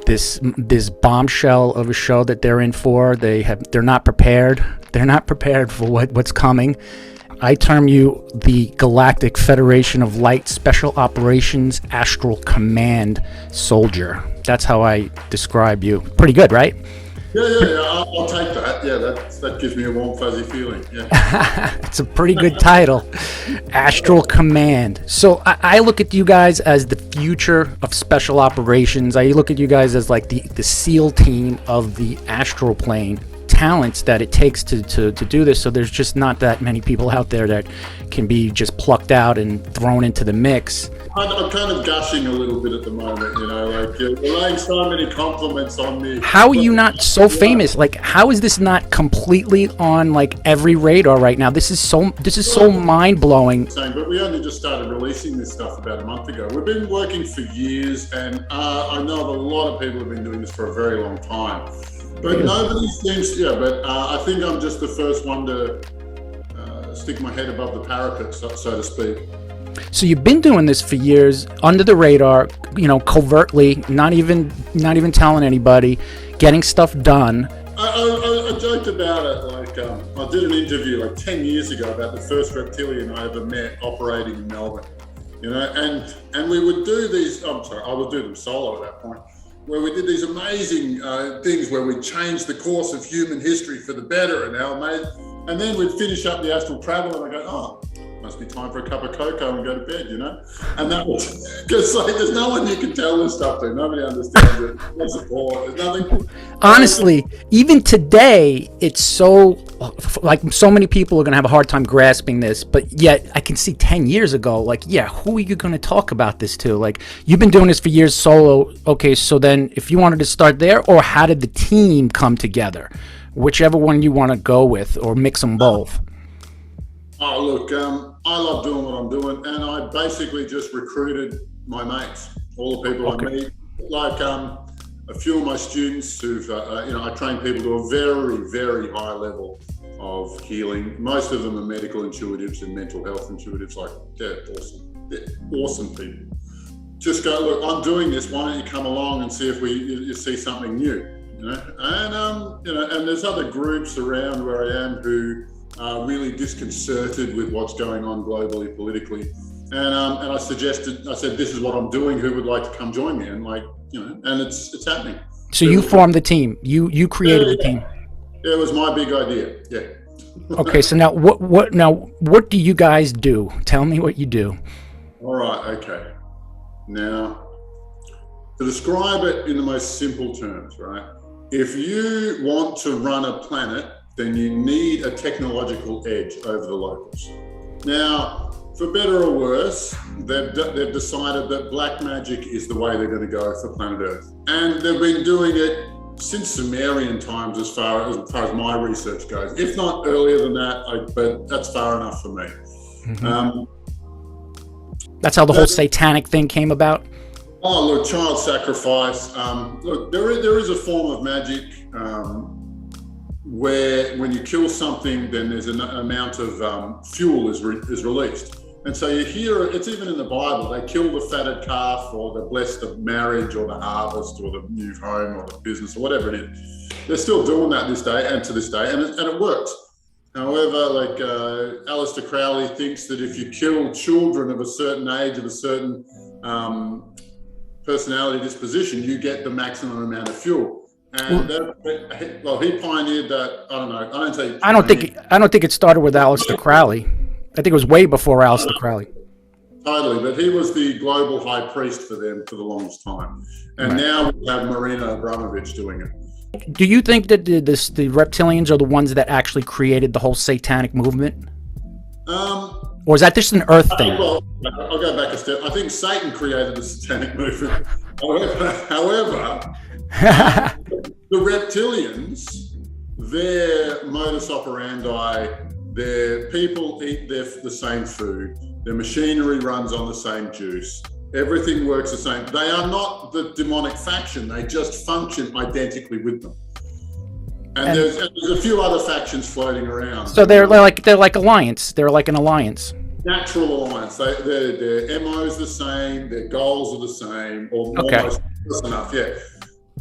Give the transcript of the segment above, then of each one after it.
this bombshell of a show that they're in for. They're not prepared. They're not prepared for what's coming. I term you the Galactic Federation of Light Special Operations Astral Command soldier. That's how I describe you. Pretty good, right? Yeah. I'll take that. Yeah, that gives me a warm, fuzzy feeling. Yeah. It's a pretty good title. Astral Command. So I look at you guys as the future of special operations. I look at you guys as like the SEAL team of the astral plane. Talents that it takes to do this. So there's just not that many people out there that can be just plucked out and thrown into the mix. I'm kind of gushing a little bit at the moment, like you're laying so many compliments on me. How are you not so famous? Like, how is this not completely on like every radar right now? This is so mind blowing. But we only just started releasing this stuff about a month ago. We've been working for years, and I know that a lot of people have been doing this for a very long time. But nobody seems, but I think I'm just the first one to stick my head above the parapet, so to speak. So you've been doing this for years, under the radar, covertly, not even telling anybody, getting stuff done. I joked about it, I did an interview 10 years ago about the first reptilian I ever met operating in Melbourne, and we would do these, I would do them solo at that point, where we did these amazing things where we changed the course of human history for the better, and then we'd finish up the astral travel and I go, must be time for a cup of cocoa and go to bed, And that was, because there's no one you can tell this stuff to. Nobody understands it. No support. There's nothing. Honestly, even today, it's so many people are going to have a hard time grasping this, but yet I can see 10 years ago, who are you going to talk about this to? You've been doing this for years solo. Okay, so then if you wanted to start there, or how did the team come together? Whichever one you want to go with, or mix them both. Oh, look, I love doing what I'm doing, and I basically just recruited my mates, all the people I meet, a few of my students who've, I train people to a very, very high level of healing. Most of them are medical intuitives and mental health intuitives. They're awesome. They're awesome people. Just go, look, I'm doing this. Why don't you come along and see if you see something new, And, and there's other groups around where I am who are really disconcerted with what's going on globally, politically. And I said, this is what I'm doing. Who would like to come join me? And and it's happening. So you formed the team. You created the team. Yeah, it was my big idea. Yeah. Okay. So now what do you guys do? Tell me what you do. All right. Okay. Now, to describe it in the most simple terms, right? If you want to run a planet, then you need a technological edge over the locals. Now, for better or worse, they've decided that black magic is the way they're going to go for planet Earth. And they've been doing it since Sumerian times as far as my research goes. If not earlier than that, but that's far enough for me. Mm-hmm. That's how the whole satanic thing came about? Oh, look, child sacrifice. Look, there is a form of magic where when you kill something, then there's an amount of fuel is released. And so you hear, it's even in the Bible, they kill the fatted calf, or they bless the marriage or the harvest or the new home or the business or whatever it is. They're still doing that this day and to this day, and it works. However, Aleister Crowley thinks that if you kill children of a certain age, of a certain personality disposition, you get the maximum amount of fuel. And he pioneered that. I don't know. I don't think it started with Aleister Crowley. I think it was way before Aleister Crowley. Totally, but he was the global high priest for them for the longest time. And now we have Marina Abramovich doing it. Do you think that the reptilians are the ones that actually created the whole satanic movement? Or is that just an Earth thing? Well, I'll go back a step. I think Satan created the satanic movement. However, the reptilians, their modus operandi, their people eat the same food, their machinery runs on the same juice, everything works the same. They are not the demonic faction, they just function identically with them. And there's a few other factions floating around. So they're like alliance. They're like an alliance. Natural alliance. Their MO is the same. Their goals are the same. Or almost close enough. Yeah.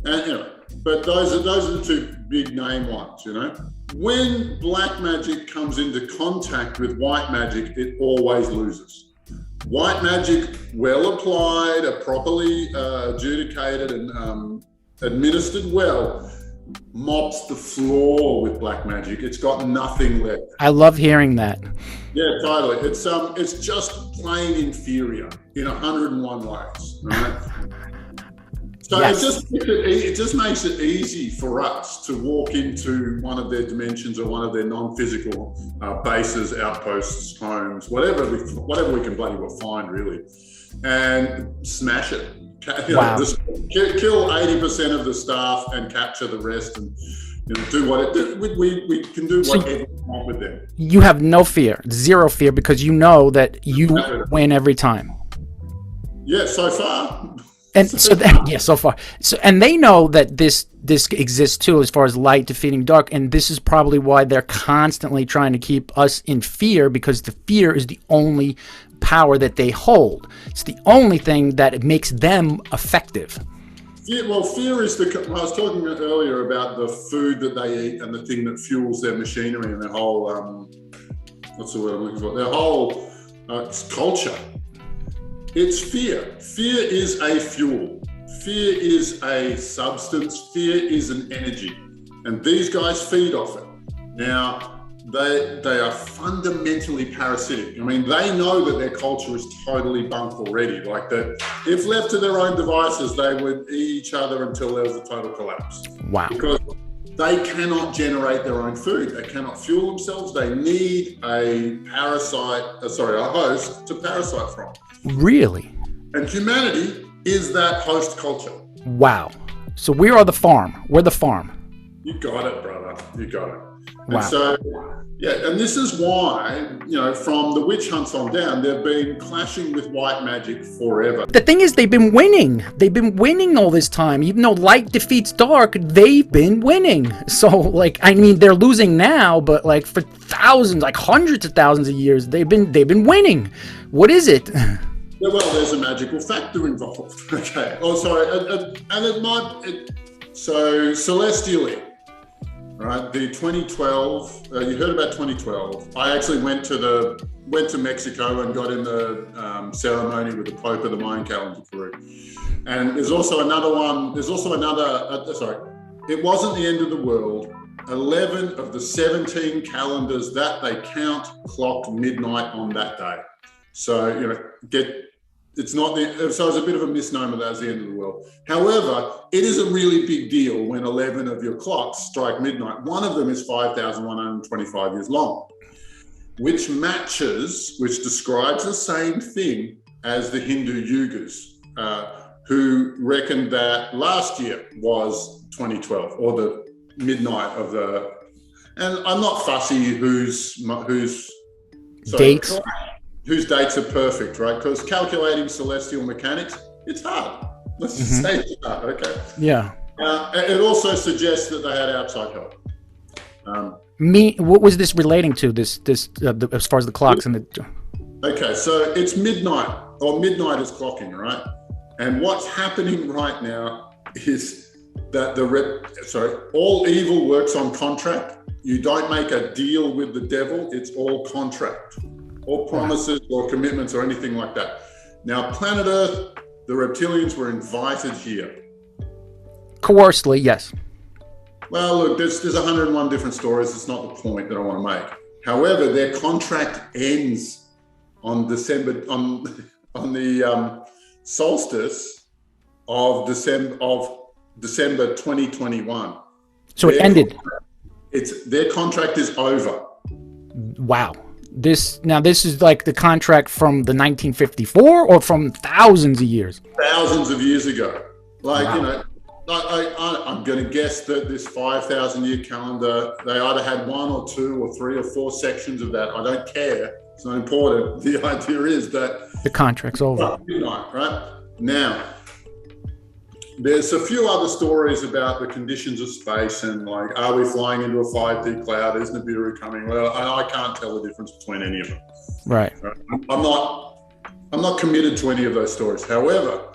And but those are the two big name ones. When black magic comes into contact with white magic, it always loses. White magic, well applied, properly adjudicated and administered well, mops the floor with black magic. It's got nothing left. I love hearing that. Yeah, totally. It's just plain inferior in 101 ways, right? So yes. it just makes it easy for us to walk into one of their dimensions or one of their non-physical bases, outposts, homes, whatever we can bloody well find, really, and smash it. Wow. Kill 80% of the staff and capture the rest, and do what we can do whatever we want with them. You have no fear, zero fear, because you know that you win every time. Yeah, so far. And so so far. So, and they know that this exists too, as far as light defeating dark, and this is probably why they're constantly trying to keep us in fear, because the fear is the only power that they hold. It's the only thing that makes them effective. Well, fear is I was talking earlier about the food that they eat and the thing that fuels their machinery and their whole, what's the word I'm looking for? Their whole culture. It's fear. Fear is a fuel. Fear is a substance. Fear is an energy. And these guys feed off it. Now, they are fundamentally parasitic. I mean, they know that their culture is totally bunk already. Like that, if left to their own devices, they would eat each other until there was a total collapse. Wow. Because they cannot generate their own food. They cannot fuel themselves. They need a host to parasite from. Really? And humanity is that host culture. Wow. So we are the farm. We're the farm. You got it, brother. You got it. Wow. And so, and this is why, from the witch hunts on down, they've been clashing with white magic forever. The thing is, they've been winning. They've been winning all this time. Even though light defeats dark, they've been winning. So, they're losing now, but for thousands, hundreds of thousands of years, they've been winning. What is it? Well, there's a magical factor involved. Okay. Oh, sorry. So celestially, right? The 2012. You heard about 2012. I actually went to Mexico and got in the ceremony with the Pope of the Mayan calendar group. And there's also another one. There's also another. It wasn't the end of the world. 11 of the 17 calendars that they count clocked midnight on that day. So, it's not so it's a bit of a misnomer that it's the end of the world. However, it is a really big deal when 11 of your clocks strike midnight. One of them is 5,125 years long, which describes the same thing as the Hindu Yugas, who reckoned that last year was 2012, or the midnight of the, and I'm not fussy whose dates. Whose dates are perfect, right? Because calculating celestial mechanics, it's hard. Let's just say it's hard, okay? Yeah. It also suggests that they had outside help. What was this relating to? This as far as the clocks and the. Okay, so it's midnight, or midnight is clocking, right? And what's happening right now is that all evil works on contract. You don't make a deal with the devil; it's all contract. Or promises or commitments or anything like that. Now, planet Earth, the reptilians were invited here. Coercedly, yes. Well, look, there's 101 different stories. It's not the point that I want to make. However, their contract ends on December, on the solstice of December 2021. So it ended. Their contract is over. Wow. This is like the contract from the 1954 or from thousands of years? Thousands of years ago. Wow. I'm going to guess that this 5,000 year calendar, they either had 1 or 2 or 3 or 4 sections of that. I don't care. It's not important. The idea is that the contract's over. Midnight, right? Now, there's a few other stories about the conditions of space and are we flying into a 5D cloud? Is Nibiru coming? Well, I can't tell the difference between any of them. Right. I'm not committed to any of those stories. However,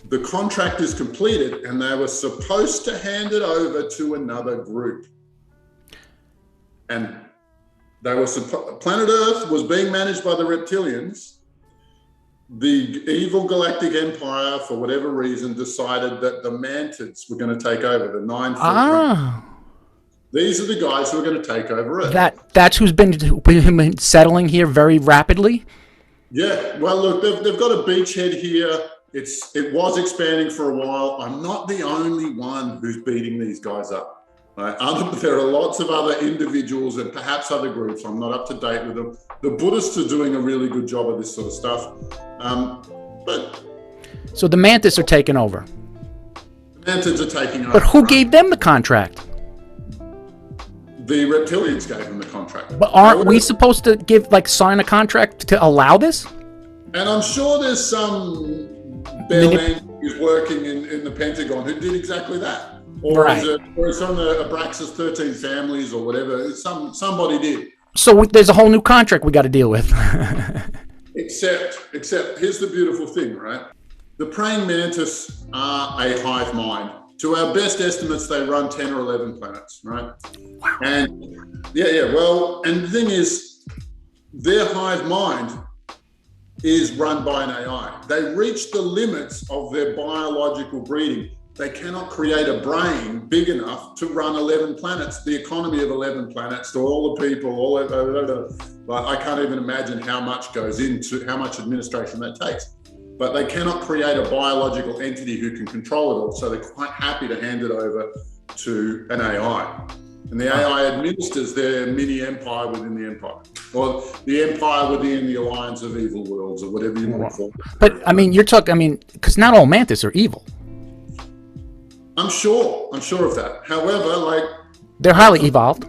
the contract is completed and they were supposed to hand it over to another group. And they were planet Earth was being managed by the Reptilians. The evil galactic empire, for whatever reason, decided that the Mantids were going to take over, the 9-foot. These are the guys who are going to take over Earth. That's who's been settling here very rapidly? Yeah. Well, look, they've got a beachhead here. It was expanding for a while. I'm not the only one who's beating these guys up. There are lots of other individuals and perhaps other groups. I'm not up to date with them. The Buddhists are doing a really good job of this sort of stuff. So the Mantis are taking over. The Mantids are taking over. But who gave them the contract? The Reptilians gave them the contract. But aren't we supposed to sign a contract to allow this? And I'm sure there's some bellman who's working in the Pentagon who did exactly that. Or it's on the Abraxas 13 families or whatever. Somebody did. So there's a whole new contract we got to deal with. Except, here's the beautiful thing, right? The praying mantis are a hive mind. To our best estimates, they run 10 or 11 planets, right? Wow. And well, and the thing is, their hive mind is run by an AI. They reach the limits of their biological breeding. They cannot create a brain big enough to run 11 planets, the economy of 11 planets, to all the people, I can't even imagine how much goes into, how much administration that takes. But they cannot create a biological entity who can control it all, so they're quite happy to hand it over to an AI. And the AI administers their mini empire within the empire, or the empire within the alliance of evil worlds, or whatever you want to call it. But, you're talking, because not all mantis are evil. I'm sure of that. However, they're highly evolved.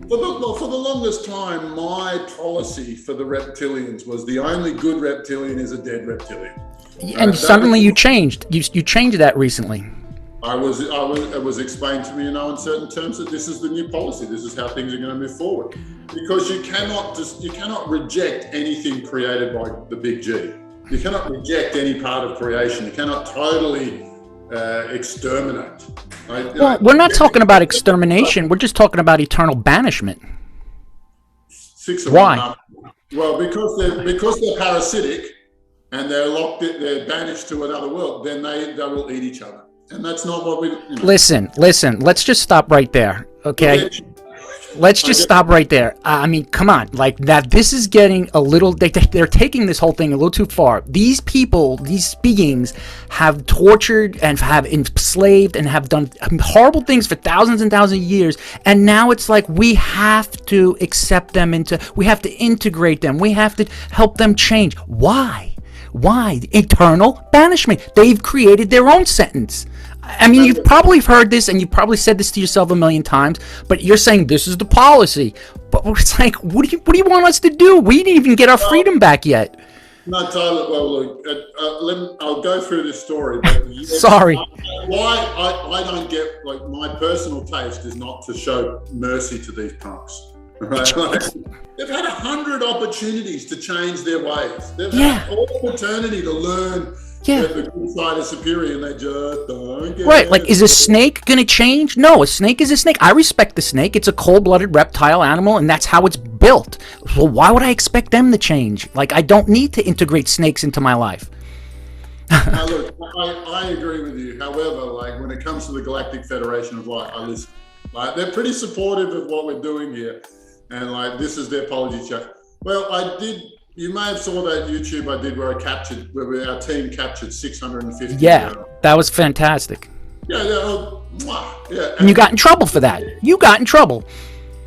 For the longest time, my policy for the reptilians was the only good reptilian is a dead reptilian. And suddenly you changed. You changed that recently. It was explained to me in no uncertain terms that this is the new policy. This is how things are going to move forward. Because you cannot reject anything created by the big G. You cannot reject any part of creation. You cannot totally exterminate. Well, we're not talking about extermination. We're just talking about eternal banishment. Why? Well, because they're parasitic and they're banished to another world, then they will eat each other, and that's not what we. Listen. Let's just stop right there, okay? Let's just stop right there. Come on, that. This is getting a little. They're taking this whole thing a little too far. These people, these beings, have tortured and have enslaved and have done horrible things for thousands and thousands of years. And now it's like we have to accept them we have to integrate them. We have to help them change. Why? Eternal banishment. They've created their own sentence. You've probably heard this and you've probably said this to yourself a million times, but you're saying this is the policy. But it's like, what do you want us to do? We didn't even get our freedom back yet. No, Tyler, well, look, I'll go through this story. But Sorry. Why I don't get, my personal taste is not to show mercy to these punks. Right? They've had 100 opportunities to change their ways. They've had all opportunity to learn that the good side is superior, and they just don't get it. Right, is a snake going to change? No, a snake is a snake. I respect the snake. It's a cold-blooded reptile animal, and that's how it's built. Well, why would I expect them to change? I don't need to integrate snakes into my life. Now, look, I agree with you. However, when it comes to the Galactic Federation of Light, I listen. They're pretty supportive of what we're doing here. And this is their apology chat. Well, you may have saw that YouTube I did where our team captured 650. Yeah, that was fantastic. Yeah. And you got in trouble for that. You got in trouble.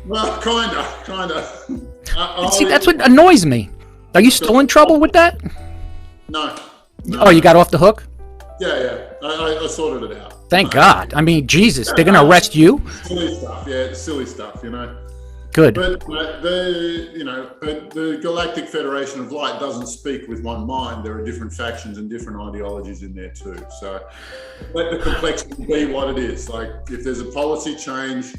Well, kinda. See, that's what annoys me. Are you still in trouble with that? No. Oh, you got off the hook? Yeah. I sorted it out. Thank God. Jesus, they're going to arrest you? Silly stuff. Yeah, it's silly stuff, Good. But the Galactic Federation of Light doesn't speak with one mind. There are different factions and different ideologies in there too. So let the complexity be what it is. If there's a policy change,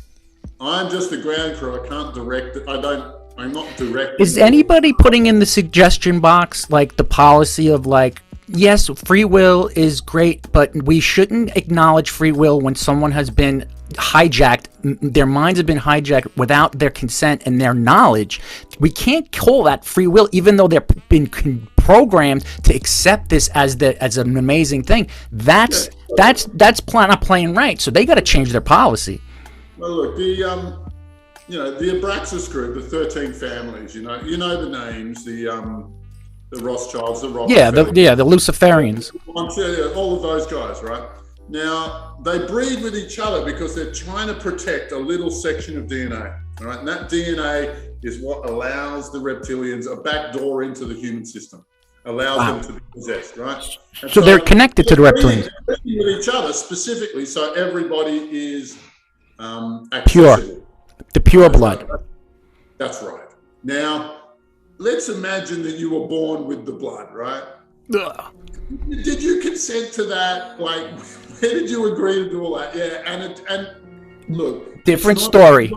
I'm just the ground crew. I can't direct it. I'm not directing. Is anybody putting in the suggestion box the policy of yes, free will is great, but we shouldn't acknowledge free will when someone has been hijacked, their minds have been hijacked without their consent and their knowledge. We can't call that free will, even though they've been programmed to accept this as an amazing thing. That's not playing right. So they got to change their policy. Well, look, the Abraxas group, the 13 families, you know the names, the Rothschilds, the Rockefellers. The Luciferians. All of those guys, right? Now, they breed with each other because they're trying to protect a little section of DNA, all right? And that DNA is what allows the reptilians a back door into the human system, allows them to be possessed, right? And so they're connected to the reptilians. They're breeding with each other specifically, so everybody is pure. The pure blood. That's right. Now, let's imagine that you were born with the blood, right? Ugh. Did you consent to that? Like, where did you agree to do all that? Yeah, and look, different story.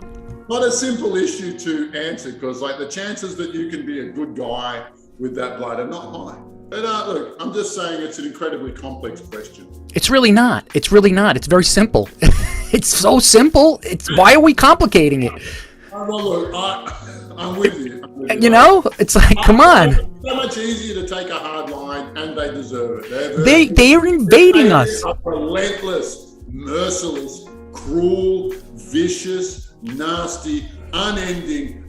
Not a simple issue to answer, because like the chances that you can be a good guy with that blood are not high. But look, I'm just saying it's an incredibly complex question. It's really not. It's very simple. It's so simple. Why are we complicating it? Well, look, I'm with you. You know, it's like, come on. It's so much easier to take a hard line, and they deserve it. They are invading us. Are relentless, merciless, cruel, vicious, nasty, unending,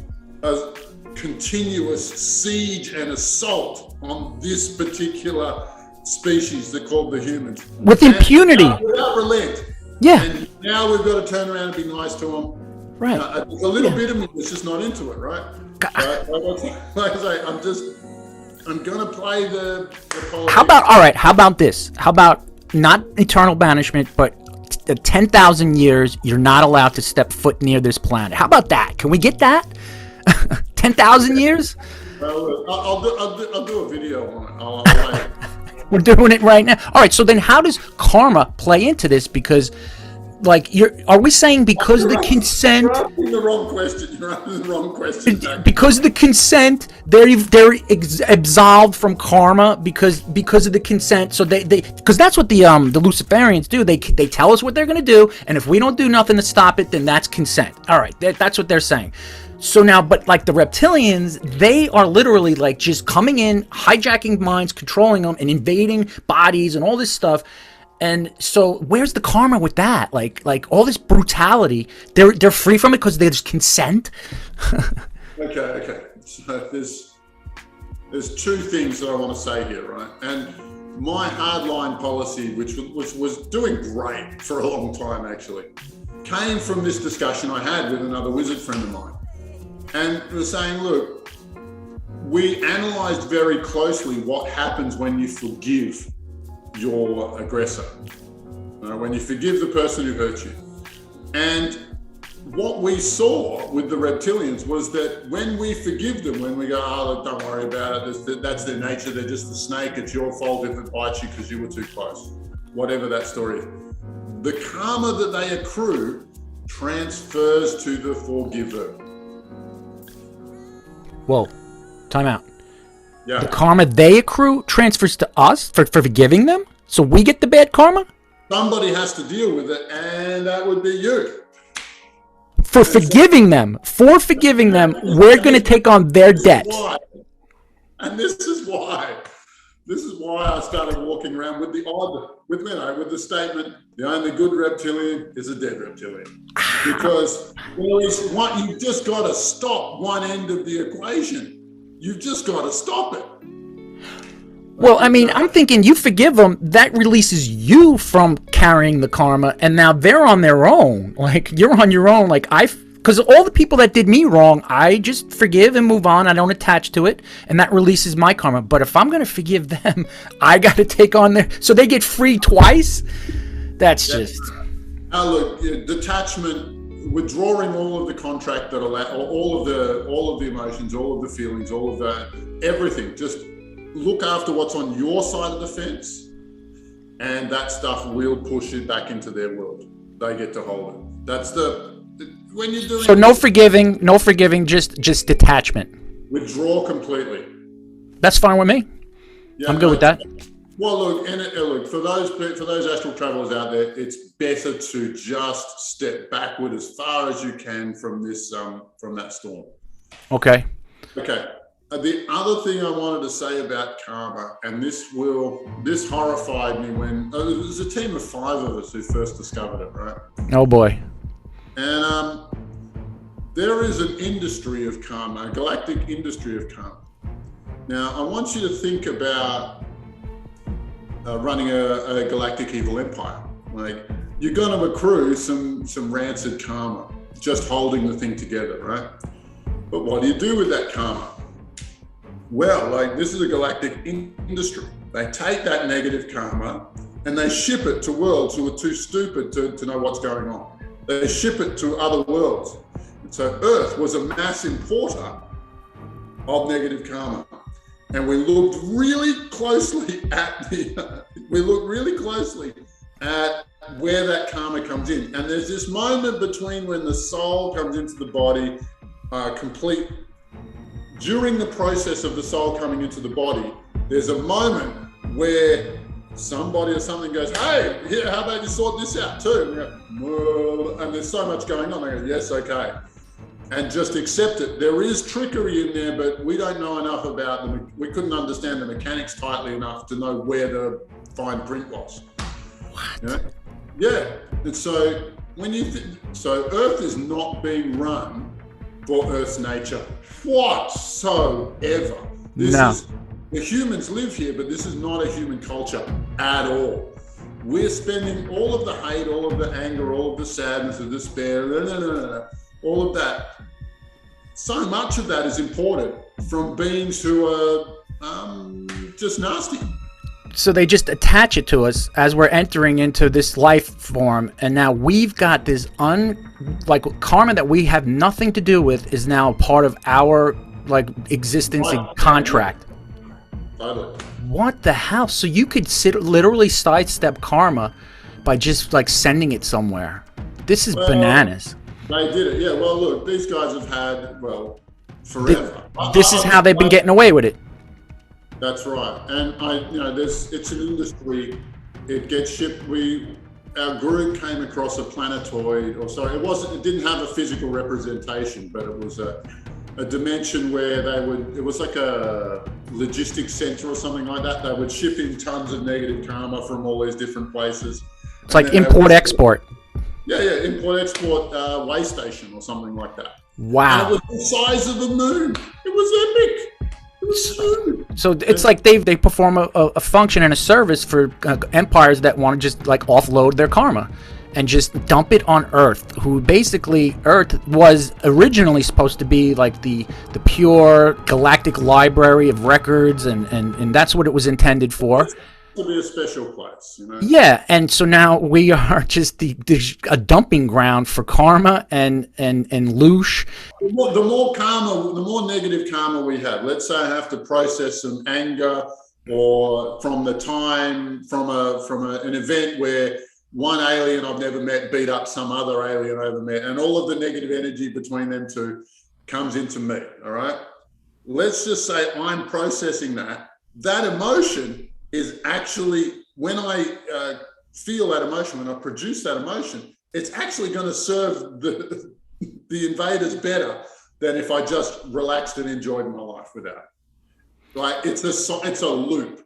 continuous siege and assault on this particular species they're called the humans. With impunity. Without relent. Yeah. And now we've got to turn around and be nice to them. Right. A little bit of me is just not into it, right? Like I say, I'm going to play the politics. How about this? How about not eternal banishment, but 10,000 years, you're not allowed to step foot near this planet. How about that? Can we get that? 10,000 years? Well, I'll do a video on it. We're doing it right now. All right, so then how does karma play into this? Because, like, are we saying because of the consent? You're asking the wrong question. You're asking the wrong question. Because of the consent, they're absolved from karma because of the consent. So they because that's what the Luciferians do. They tell us what they're gonna do, and if we don't do nothing to stop it, then that's consent. All right, that's what they're saying. So now, but like the reptilians, they are literally like just coming in, hijacking minds, controlling them, and invading bodies and all this stuff. And so, where's the karma with that? Like all this brutality, they're free from it because there's consent. Okay. So there's two things that I want to say here, right? And my hardline policy, which was doing great for a long time actually, came from this discussion I had with another wizard friend of mine. And we were saying, look, we analysed very closely what happens when you forgive your aggressor, when you forgive the person who hurt you. And what we saw with the reptilians was that when we forgive them, when we go, look, don't worry about it, that's their nature, they're just a snake, it's your fault if it bites you because you were too close, whatever that story is. The karma that they accrue transfers to the forgiver. Whoa, time out. Yeah. The karma they accrue transfers to us for forgiving them? So we get the bad karma? Somebody has to deal with it, and that would be you. For forgiving them, we're going to take on their debt. And this is why I started walking around with the statement, the only good reptilian is a dead reptilian. Because you've just got to stop one end of the equation. You've just got to stop it. Well, I mean, I'm thinking you forgive them, that releases you from carrying the karma, and now they're on their own. Like, you're on your own. Like, because all the people that did me wrong, I just forgive and move on. I don't attach to it, and that releases my karma. But if I'm going to forgive them, I got to take on so they get free twice? That's just... Now, look, detachment, withdrawing all of the contract that all of the emotions, all of the feelings, all of that, everything, just look after what's on your side of the fence, and that stuff will push it back into their world. They get to hold it. That's when you're doing. So no forgiving, just detachment. Withdraw completely. That's fine with me. Yeah, I'm good with that. Well, look, and look for those astral travelers out there, it's better to just step backward as far as you can from this from that storm. Okay. Okay. The other thing I wanted to say about karma, and this horrified me when it was a team of 5 of us who first discovered it, right? Oh boy. And there is an industry of karma, a galactic industry of karma. Now, I want you to think about running a galactic evil empire. Like, you're going to accrue some rancid karma just holding the thing together, right? But what do you do with that karma? Well, like, this is a galactic industry. They take that negative karma and they ship it to worlds who are too stupid to know what's going on. They ship it to other worlds. And so Earth was a mass importer of negative karma. And we looked really closely at where that karma comes in. And there's this moment between when the soul comes into the body, during the process of the soul coming into the body, there's a moment where somebody or something goes, hey, here, how about you sort this out too? And, go, and there's so much going on. They go, yes, okay. And just accept it. There is trickery in there, but we don't know enough about them. We couldn't understand the mechanics tightly enough to know where the fine print was. What? You know? Yeah. And so so Earth is not being run for Earth's nature whatsoever. The humans live here, but this is not a human culture at all. We're spending all of the hate, all of the anger, all of the sadness, the despair, all of that. So much of that is imported from beings who are just nasty. So they just attach it to us as we're entering into this life form, and now we've got this karma that we have nothing to do with is now part of our existence and contract. Totally. What the hell? So you could literally sidestep karma by just sending it somewhere. This is bananas. They did it, yeah. Well, look, these guys have had forever. This is how they've been getting away with it. That's right, and it's an industry. It gets shipped. Our group came across a planetoid, it didn't have a physical representation, but it was a dimension where it was like a logistics center or something like that. They would ship in tons of negative karma from all these different places. It's like import-export. Yeah, import-export way station or something like that. Wow. And it was the size of the moon. It was epic. So it's like they perform a function and a service for empires that want to just offload their karma and just dump it on Earth, who basically Earth was originally supposed to be the pure galactic library of records, and that's what it was intended for. To be a special place, Yeah, and so now we are just a dumping ground for karma and loosh. The more negative karma we have. Let's say I have to process some anger, or from an event where one alien I've never met beat up some other alien I've ever met, and all of the negative energy between them two comes into me. All right. Let's just say I'm processing that emotion is actually, when I feel that emotion, when I produce that emotion, it's actually going to serve the invaders better than if I just relaxed and enjoyed my life without it. It's a loop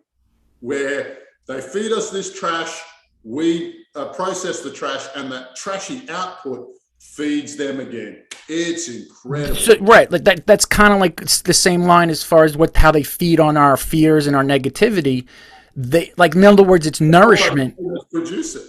where they feed us this trash, we process the trash, and that trashy output feeds them again. It's incredible. So, right, that's kind of the same line as far as how they feed on our fears and our negativity. They in other words, it's nourishment. Produce it.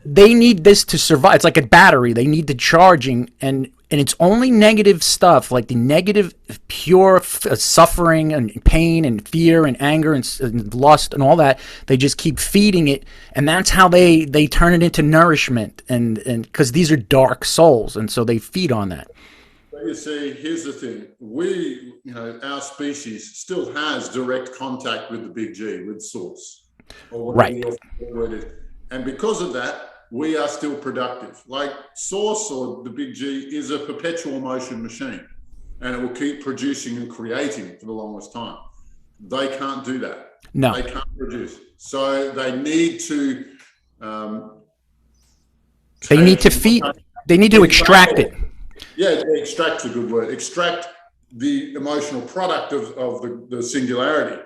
They need this to survive. It's like a battery. They need the charging, and it's only negative stuff, like the negative, pure suffering and pain and fear and anger and lust and all that. They just keep feeding it, and that's how they turn it into nourishment. And because these are dark souls, and so they feed on that. You see, here's the thing. Our species still has direct contact with the big G, with Source. Or right. Word is. And because of that, we are still productive. Source, or the big G, is a perpetual motion machine, and it will keep producing and creating for the longest time. They can't do that. No. They can't produce. So they need to um, They need to take feed. They need to extract it. Yeah, extract's a good word. Extract the emotional product of the singularity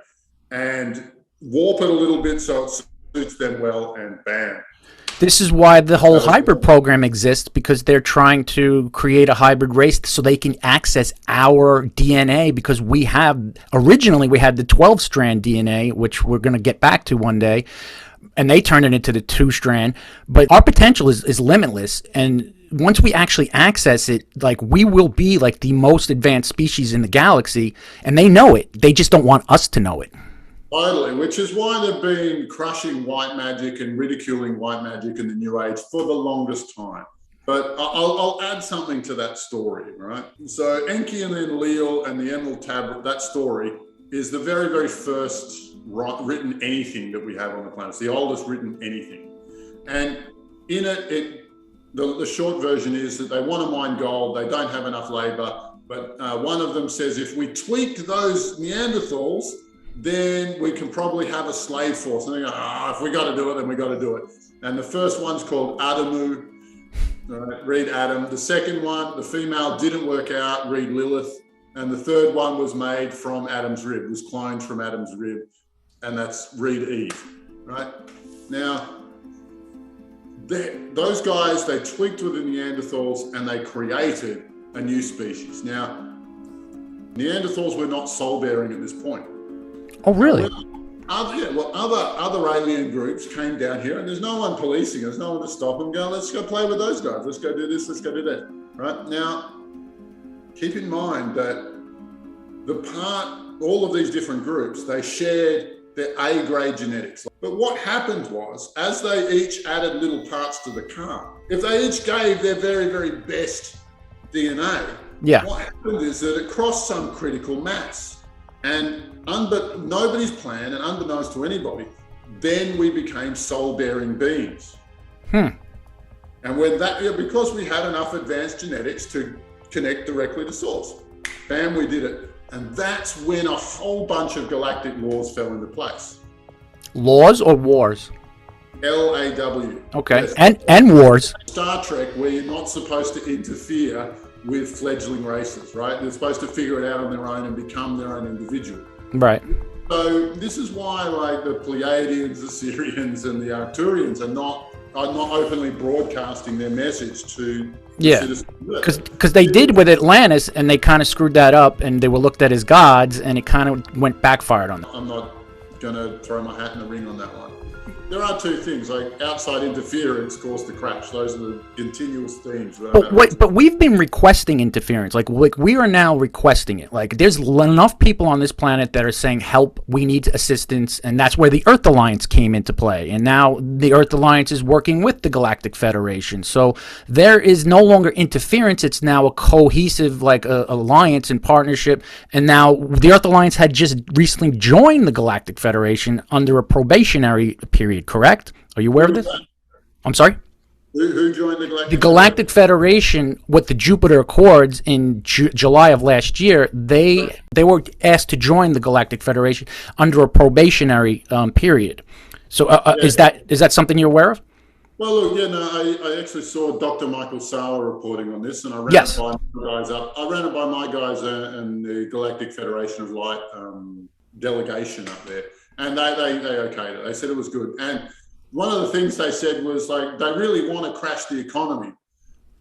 and warp it a little bit so it suits them well, and bam. This is why the whole hybrid program exists, because they're trying to create a hybrid race so they can access our DNA, because originally we had the 12-strand DNA, which we're going to get back to one day, and they turned it into the 2-strand. But our potential is limitless, and once we actually access it, like, we will be like the most advanced species in the galaxy, and they know it. They just don't want us to know it. Totally, which is why they've been crushing white magic and ridiculing white magic in the New Age for the longest time. But I'll add something to that story, right? So Enki and then Leal and the Emerald Tablet, that story is the very, very first written anything that we have on the planet. It's the oldest written anything. And in it, the short version is that they want to mine gold, they don't have enough labor, but one of them says, if we tweaked those Neanderthals, then we can probably have a slave force. And they go, if we got to do it, then we got to do it. And the first one's called Adamu, read Adam. The second one, the female, didn't work out, read Lilith. And the third one was made from Adam's rib, was cloned from Adam's rib, and that's read Eve, right? Now, those guys, they tweaked with the Neanderthals and they created a new species. Now, Neanderthals were not soul-bearing at this point. Oh, really? Other alien groups came down here, and there's no one policing. There's no one to stop them. Go, let's go play with those guys. Let's go do this. Let's go do that. Right now, keep in mind that all of these different groups, they shared their A-grade genetics. But what happened was, as they each added little parts to the car, if they each gave their very, very best DNA, what happened is that it crossed some critical mass. And nobody's plan, and unbeknownst to anybody, then we became soul-bearing beings. And when because we had enough advanced genetics to connect directly to source, bam, we did it. And that's when a whole bunch of galactic laws fell into place. Laws or wars? LAW. Okay, yes. and wars. Star Trek, where you're not supposed to interfere with fledgling races, right? They're supposed to figure it out on their own and become their own individual. Right. So this is why, like, the Pleiadians, the Syrians, and the Arcturians are not openly broadcasting their message to citizens. Because they did with Atlantis, and they kind of screwed that up, and they were looked at as gods, and it kind of went backfired on them. I'm not going to throw my hat in the ring on that one. There are two things, like outside interference caused the crash. Those are the continuous themes. But we've been requesting interference. Like we are now requesting it. Like, there's enough people on this planet that are saying, help, we need assistance. And that's where the Earth Alliance came into play. And now the Earth Alliance is working with the Galactic Federation. So there is no longer interference. It's now a cohesive, like, alliance and partnership. And now the Earth Alliance had just recently joined the Galactic Federation under a probationary period. Correct? Are you aware of this? I'm sorry? Who joined the Galactic? The Galactic Federation with the Jupiter Accords in July of last year. They were asked to join the Galactic Federation under a probationary period. So is that something you're aware of? Well, look, I actually saw Dr. Michael Sala reporting on this, and I ran it by my guys up. I ran it by my guys and the Galactic Federation of Light delegation up there. And they okayed it. They said it was good. And one of the things they said was, like, they really want to crash the economy.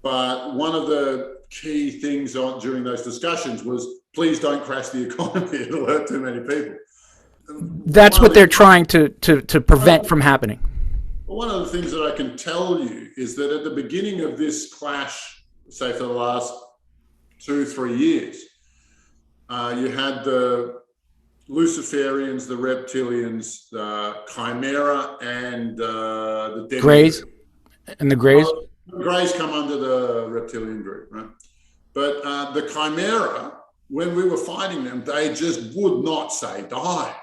But one of the key things during those discussions was, please don't crash the economy. It'll hurt too many people. That's what they're trying to prevent from happening. One of the things that I can tell you is that at the beginning of this clash, say for the last 2-3 years, you had the Luciferians, the Reptilians, the Chimera, and the Dead Greys. And the Greys? The Greys come under the Reptilian group, right? But the Chimera, when we were fighting them, they just would not say die.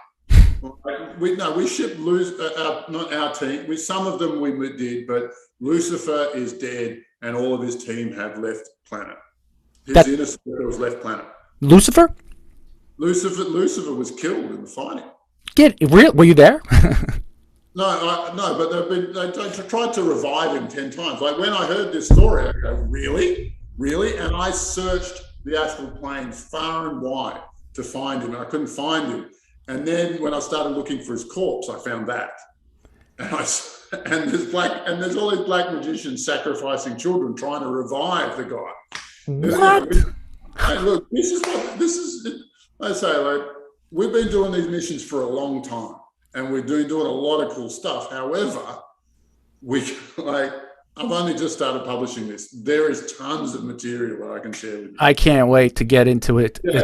We shipped not our team. Some of them we did, but Lucifer is dead, and all of his team have left planet. His inner circle has left planet. Lucifer? Lucifer was killed in the fighting. get real. Were you there? No, but they tried to revive him 10 times. Like when I heard this story, I go, really? Really? And I searched the astral plane far and wide to find him, and I couldn't find him. And then when I started looking for his corpse, I found that. And there's all these black magicians sacrificing children trying to revive the guy. What? Hey, look, this is I say, like, we've been doing these missions for a long time, and we're doing a lot of cool stuff. However, I've only just started publishing this. There is tons of material that I can share with you. I can't wait to get into it. Yeah.